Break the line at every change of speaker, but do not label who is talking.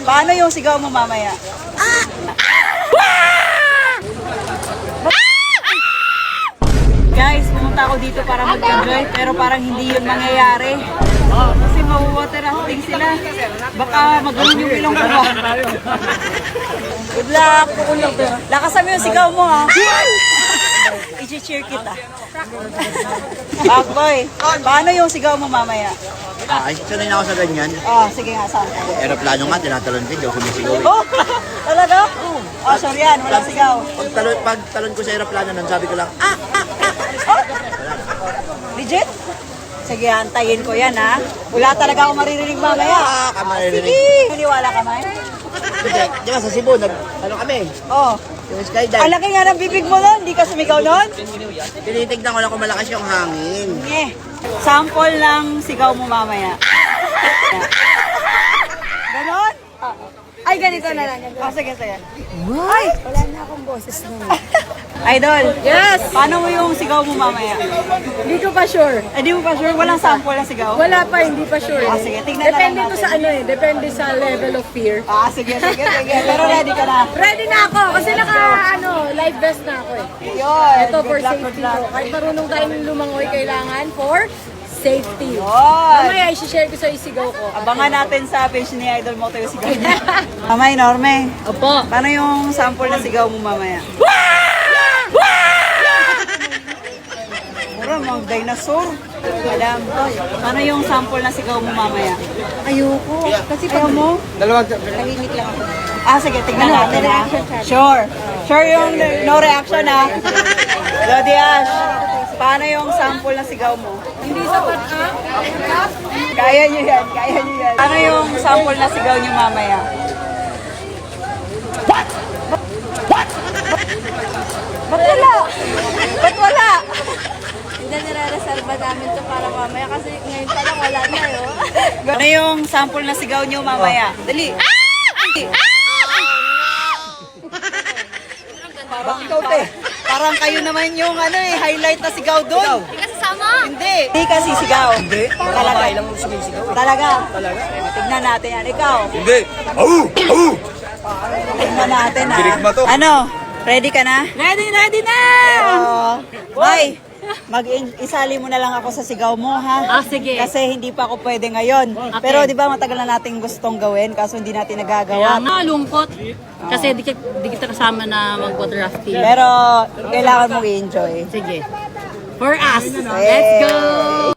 Paano yung sigaw mo mamaya? Guys, pumunta ako dito para mag-enjoy pero parang hindi yun mangyayari. Kasi mawawater rafting sila. Baka magulong yung ilong ko ba? Good luck! Lakasan mo yung sigaw mo ha. I-cheer kita. Bagboy, paano yung sigaw mo mamaya?
Ay, sanay na ako sa ganyan.
Sige nga, saan?
Aeroplano nga, tinatalon ko, hindi ako sumisigaw eh.
Oh, talaga? Sorry yan, walang sigaw.
Pag talon ko sa aeroplano, nang sabi ko lang,
Legit? Sige, antayin ko yan ha. Wala talaga ako maririnig mamaya.
ka maririnig.
Sige, naniwala ka man?
Di ba sa Cebu, kami, yung skydive.
Ang laki nga ng bibig mo nun, hindi ka sumigaw nun?
Tinitignan ko lang kung malakas yung hangin.
Sample ng sigaw mo mamaya. Ganon?
Ay, ganito na lang.
Sige.
Ay, wala na akong boses nun.
Idol,
Yes!
paano mo yung sigaw mo mamaya?
Hindi ko pa sure.
Di mo pa sure? Walang sample ng sigaw?
Wala pa, hindi pa sure.
Sige, tignan na lang
Depende to
natin.
sa depende sa level of fear.
Sige. Pero ready ka na?
Ready na ako kasi live vest na ako eh.
Yun.
Ito for
Good luck,
safety
good luck.
ko. Kahit marunong tayong lumangoy, kailangan for safety.
Yun.
Mamaya, isi-share ko sa isigaw ko.
Abangan natin sa page ni Idol Moto yung sigaw niya. Mamay, Norme.
Opo.
Paano yung sample na sigaw mo mamaya? Mura, mga dinosaur. Madam, paano yung sample na sigaw mo mamaya?
Ayoko. Kasi
Ayaw mo?
tahimik lang ako.
Sige, tignan natin ha. Sure yung no reaction ha. Lodi Ash, paano yung sample na sigaw mo?
Hindi sapat
Kaya nyo yan. Paano yung sample na sigaw nyo mamaya? Ba't wala?
Hindi nire-reserva namin to para mamaya kasi ngayon pa lang wala na yun.
Ano yung sample na sigaw nyo mamaya? Dali. Parang kayo naman yung highlight na sigaw doon.
Hindi kasi sama.
Hindi kasi sigaw. Hindi. Talaga. Talaga. Tignan natin yan. Ikaw.
Hindi.
Tignan natin ha. Ano? Ready ka na?
Ready na!
Bye. Isali mo na lang ako sa sigaw mo, ha?
Sige.
Kasi hindi pa ako pwede ngayon.
Okay.
Pero di ba matagal na nating gustong gawin, kaso hindi natin
Kaya
nagagawa.
nga, lungkot. Kasi di kita kasama na mag-water rafting.
Pero kailangan mong i-enjoy.
Sige. For us.
Eh.
Let's go!